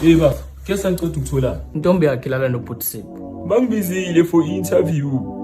Hey bafo, ke sangicela ukutholana. Ntombi yakhe lala noButsipho. Bangibizile for interview.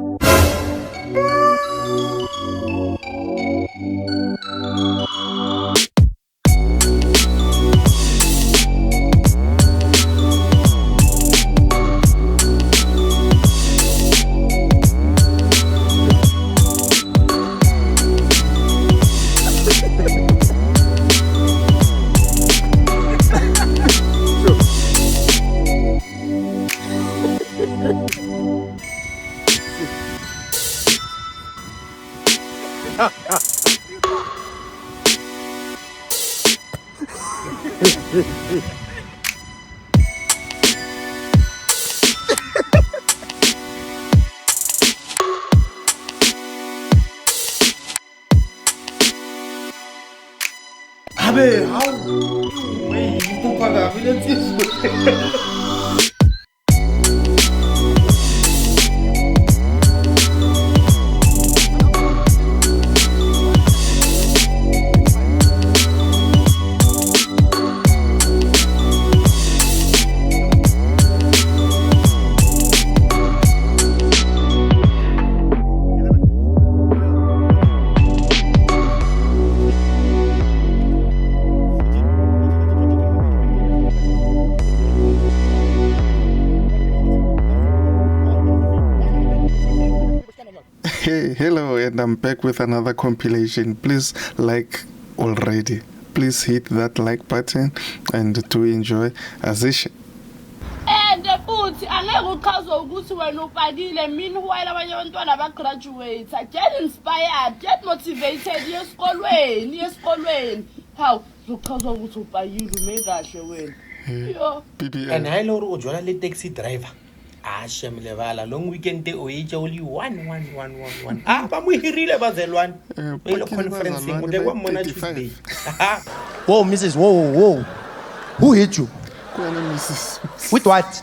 Abe, how? Wait, iphupha kabi lensizwe. Hey, hello, and I'm back with another compilation. Please like already. Please hit that like button and to enjoy Azish. And futhi angeke uchazwe ukuthi wena upakile meanwhile abanye abantwana bagraduate get inspired get motivated esikolweni how uchazwa ukuthi upakile ume kahle wena yo BBL. And I know o jola le taxi driver. Shem levala long weekend o age only 1 ba mo hirile bazelwane o ile conference mo de kwa mona Tuesday. Whoa, Mrs. Whoa. Who hit you? Mrs. With what?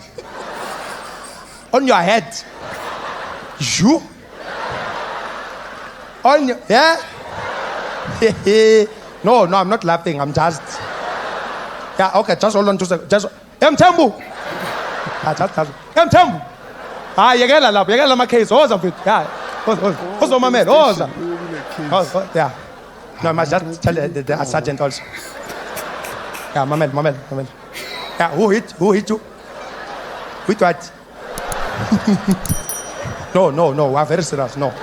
On your head? You? On your... Yeah? No, I'm not laughing. I'm just... Yeah, okay, just hold on to a... Just... Mthembu! Just... Mthembu! Yekela lapho, yekela my case. Oza mfethu. Yeah. Oza mamela, oza. Yeah. No, I must just tell the sergeant also. Yeah, mamela. Yeah, who hit you? With what? No, we're very serious, no.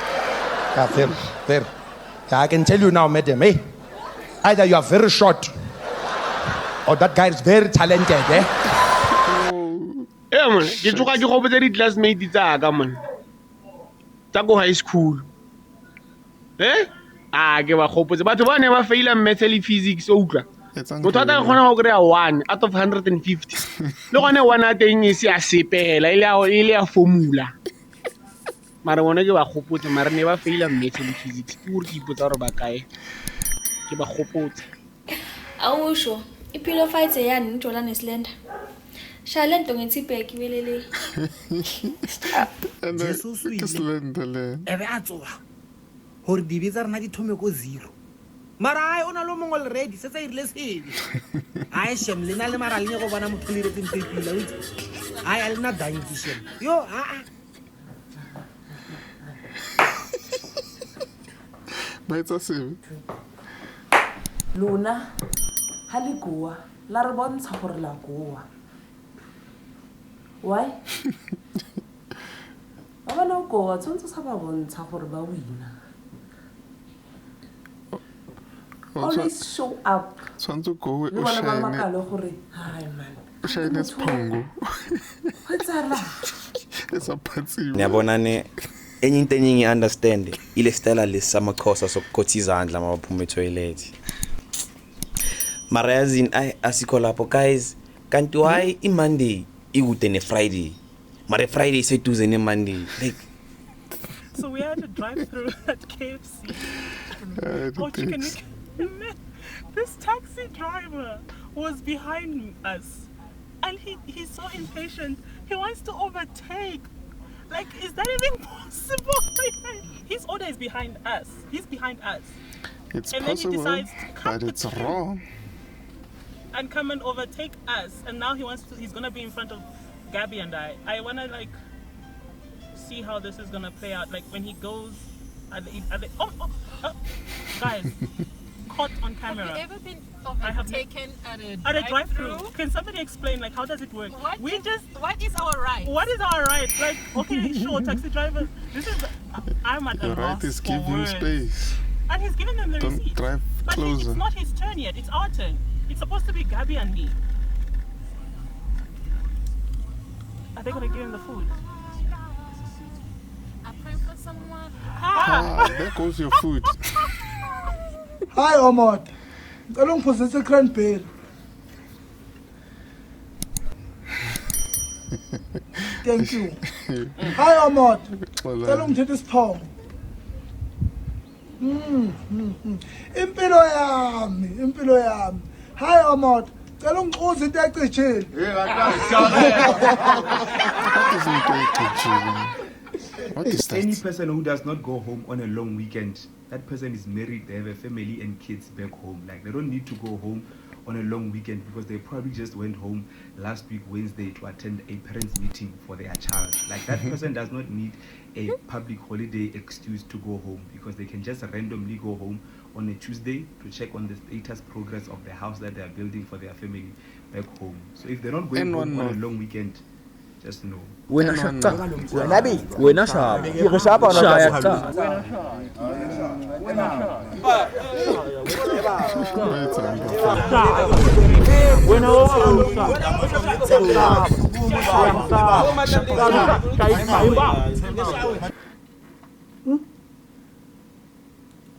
Yeah, very. Yeah, I can tell you now, madam, either you are very short or that guy is very talented, Yeah, man, ke tsoga ke go botsa di classmates tsa ka man. Tsa go high school. Ke ba gopotse batho ba ne ba faila math le physics o utlwa. Motho a tla kgona go kry 1 out of 150. Le gone 1 a teng e se a sepela ile ya formula. Mara bona ke ba gopotse mara ne ba faila math le physics. Ke gore ke ipotsa gore ba kae. Ke ba gopotse. Awusho ipilo fight yani njola neslender. Shale nto ngitsipeki welele. Jesus o ile. Ebe a tsoga. Hore di bitsa rena di thome ko 0. Mara ai ona lo mongwe already se tsa irile sele. Ai shem lena le mara le go bona motho le retseng pepila o itse. Ai a lena danki shem. Yo Baitsa sebe. Luna haligoa la re bontsha gore la goa. Why? Ba no go tsontse sa ba bontsha gore ba wina. Always show up. Tshwantse go Le bona ba makalo gore hi man. Shine Sphongo. What's that? It's a patsi. Ngiyabonane enye into eningi understand ile style lesamakhosa sokukhothi izandla mabaphuma etoilet. Mara yazini asikho lapho guys kanti why iMonday ikude ne Friday. Mara Friday seduze ne Monday like so we had to drive through that KFC. This taxi driver was behind us and he's so impatient. He wants to overtake. Like, is that even possible? His order is behind us. He's behind us. It's and possible, then he decides to cut but it's wrong. and come and overtake us. And now he's gonna be in front of Gabby and I. I wanna like see how this is gonna play out. Like when he goes, guys, caught on camera. Have you ever been overtaken at a drive-through? Can somebody explain like how does it work? What is our right? What is our right? Like, okay, sure, taxi driver. I'm at a Your loss right is for give him words. space. And he's giving them the Don't receipt. drive but closer. It's not his turn yet. It's our turn. It's supposed to be Gabby and me. Are they gonna give him the food? I pray for someone. There goes your food. Hi, Omot. Ngicela ungiphuzise cranberry. Thank you. Hi, Omot. Ngicela ungithethe isiphongo. Impilo yami. Hi, Omot. Ngicela ungixuze into ecishile. What is that? Any person who does not go home on a long weekend, that person is married, they have a family and kids back home. Like they don't need to go home on a long weekend because they probably just went home last week Wednesday to attend a parents meeting for their child. Like that person does not need a public holiday excuse to go home because they can just randomly go home on a Tuesday to check on the status progress of the house that they are building for their family back home. So if they're not going home on a long weekend, just know. Wena shata. Wena shapa. Yego shapa na shata.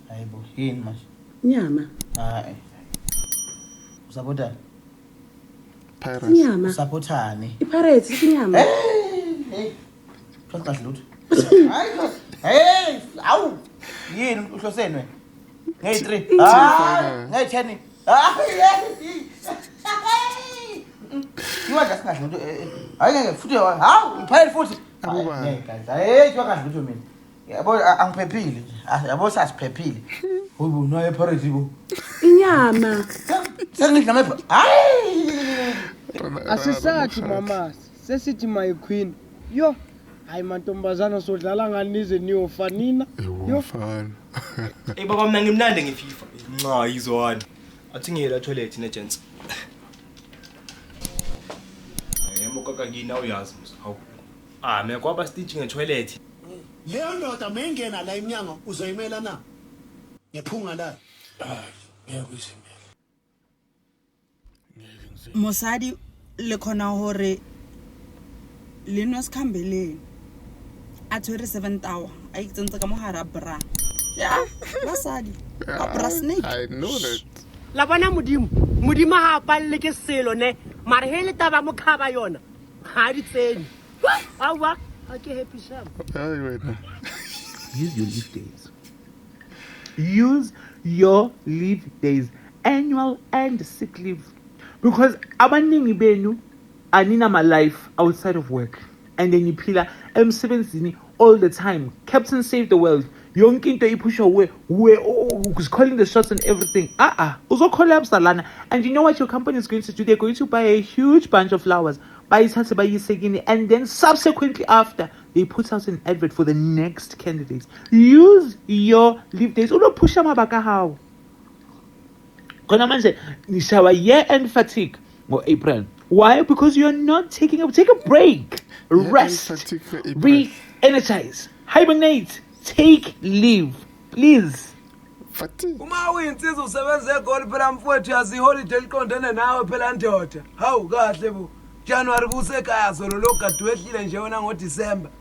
Hayibo, yini manje? Nyama. Hayi. Usapota? Pirates. Nyama. Usapothani? Pirates inyama. Hey. Thola kahle lutho. Hayi. Hey, awu. Yini uhlosenwe? Ngay3. Ngay10. Yiwa kahle lutho. Hayi ngeke futhi hawu, iphayile futhi. Hey, yiwa kahle lutho mina. Yabo angiphephile. Yabo sasiphephile. Ubu no ePirates ibo. Inyama. Sengidla mepha. Hayi. Asisathi mama, sesithi my queen. Yo, hayi mantombazana sodlala nganize niyofanina. Yofana. Hey baba mina ngimnande ngeFIFA. Nqa yizwani. Athi ngiyela toilet negents. Yebo kaka ngina uyazi mse. Hawu. Mina kwaba stitch ngetoilet. Leyo ndoda mengena la iminyango uzoyimela na? Ngephunga la. Ngeke uzimela. Mosadi le khona hore le no skhambeleng a tshwere 7 hour a itsentse ka mogara bra ya mosadi a bra snake. I know that. La bona modimo ha palle ke selo ne mare hele taba mo khaba yona ha di tseni awa ha ke happy sham. Use your leave days. Use your leave days, annual and sick leave. Because abaningi benu anina my life outside of work. And then you pila M7 all the time. Captain save the world. Yonke into ipush away. Who's calling the shots and everything. Uzo collapse Lana. And you know what your company is going to do? They're going to buy a huge bunch of flowers. Buy it by Yisegini. And then subsequently after, they put out an advert for the next candidates. Use your leave days. Uno push mabaka how. Kona manje nishawa year-end fatigue or April. Why? Because you're not take a break. Rest. Re-energize. Hibernate. Take leave. Please. Uma uyinsizwa usebenza egoli phela mfowethu yazi iholiday liqondene nawe phela ndoda. Hawu kahle bo. January kusekhaya zolo lokade wehlile nje wena ngoDecember.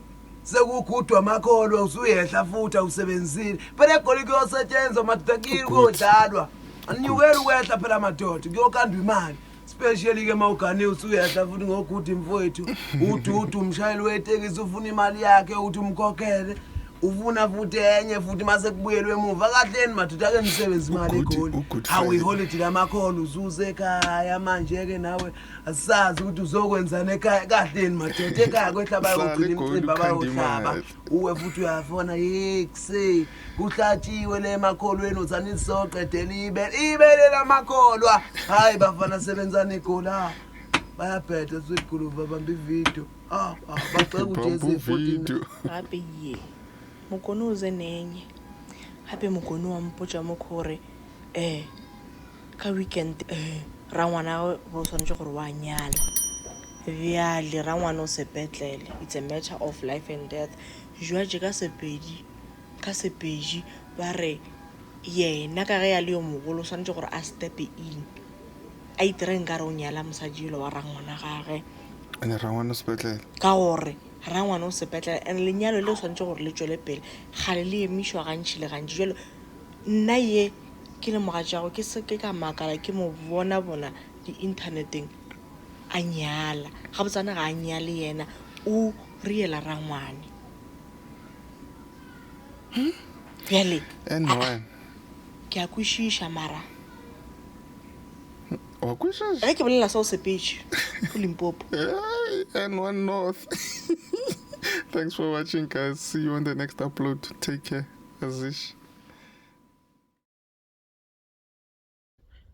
Sekugudwa amakholo usuyehla futhi awusebenzile. Phela egoli kuyosetshenzwa madodakiri kodlalwa. Aniwela ukwehla phela madoda kuyokandwa imali especially ke mawugane usuyehla futhi ngokuthi mfowethu ududu umshayeli wetekisi ufuna imali yakhe uthi umkhokhele ufuna futhi enye futhi mase kubuyelwe emuva kahleni madoda ake nisebenza imali egoli awuyiholiday lamakholo uzuze ekhaya manje ke nawe asisazi ukuthi uzokwenzana ekhaya kahleni madoda ekhaya kwehlaba yokugcina imicimbi abayohlaba uwe futhi uyafona yekuse kuhlatshiwe le makholweni uthani lisoqedela ibele lamakholwa hayi bafana sebenzana egola bayabhetha swiguluva bamba ivideo bacela ukuthi video happy ye mukonu uze nenye happy mukonu wa mpoja mokhore ka weekend ra ngwana go tshwanetse gore wa nyala bjale ra ngwana o sepetlele it's a matter of life and death jwa je ka sepeji ba re yena ka ge ya le yo mogolo tshwanetse gore a step in a itere nka re o nyala mosajilo wa ra ngwana gage ene ra ngwana sepetlele ka gore ra ngwana o sepetlele and lenyalo le tshwanetse gore le tswele pele gale le emishwa gantši le gantši jalo nna ye ke le mogatšago ke se ke ka makala ke mo bona di interneteng a nyala ga botsana ga a nyale yena o riela ra ngwane bjale ke a kwešiša mara I ke bolela sa o sepeji go Limpopo. N1 North. Thanks for watching, guys. See you on the next upload. Take care. Azish.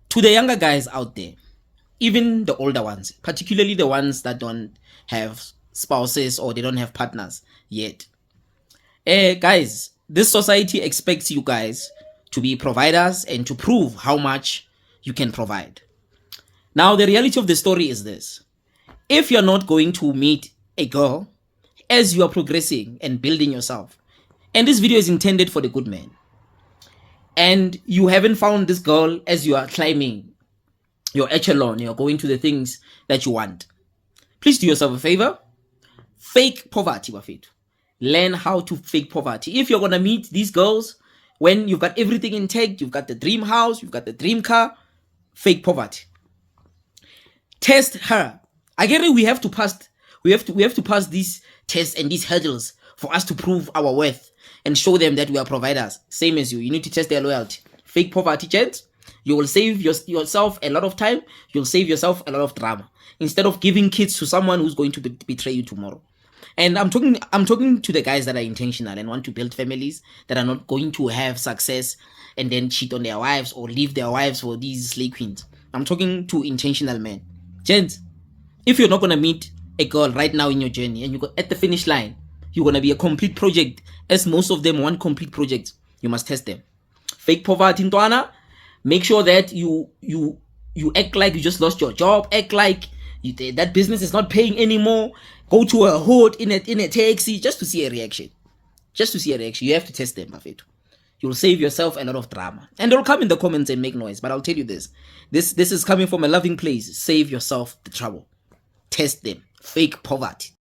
To the younger guys out there, even the older ones, particularly the ones that don't have spouses or they don't have partners yet. Guys, this society expects you guys to be providers and to prove how much you can provide. Now, the reality of the story is this. If you're not going to meet a girl as you are progressing and building yourself, and this video is intended for the good man, and you haven't found this girl as you are climbing your echelon, you're going to the things that you want, please do yourself a favor. Fake poverty, Bafetu. Learn how to fake poverty. If you're going to meet these girls when you've got everything intact, you've got the dream house, you've got the dream car, fake poverty. Test her. I get it. We have to pass these tests and these hurdles for us to prove our worth and show them that we are providers. Same as you. You need to test their loyalty. Fake poverty, gents. You will save yourself a lot of time. You'll save yourself a lot of drama instead of giving kids to someone who's going to betray you tomorrow. And I'm talking to the guys that are intentional and want to build families that are not going to have success and then cheat on their wives or leave their wives for these slave queens. I'm talking to intentional men. Gents, if you're not going to meet a girl right now in your journey and you go at the finish line, you're going to be a complete project, as most of them want complete projects. You must test them. Fake poverty, Ntwana. Make sure that you act like you just lost your job. Act like that business is not paying anymore. Go to a hood in a taxi just to see a reaction. Just to see a reaction. You have to test them, Bafetu. You'll save yourself a lot of drama. And they'll come in the comments and make noise. But I'll tell you this. This is coming from a loving place. Save yourself the trouble. Test them. Fake poverty.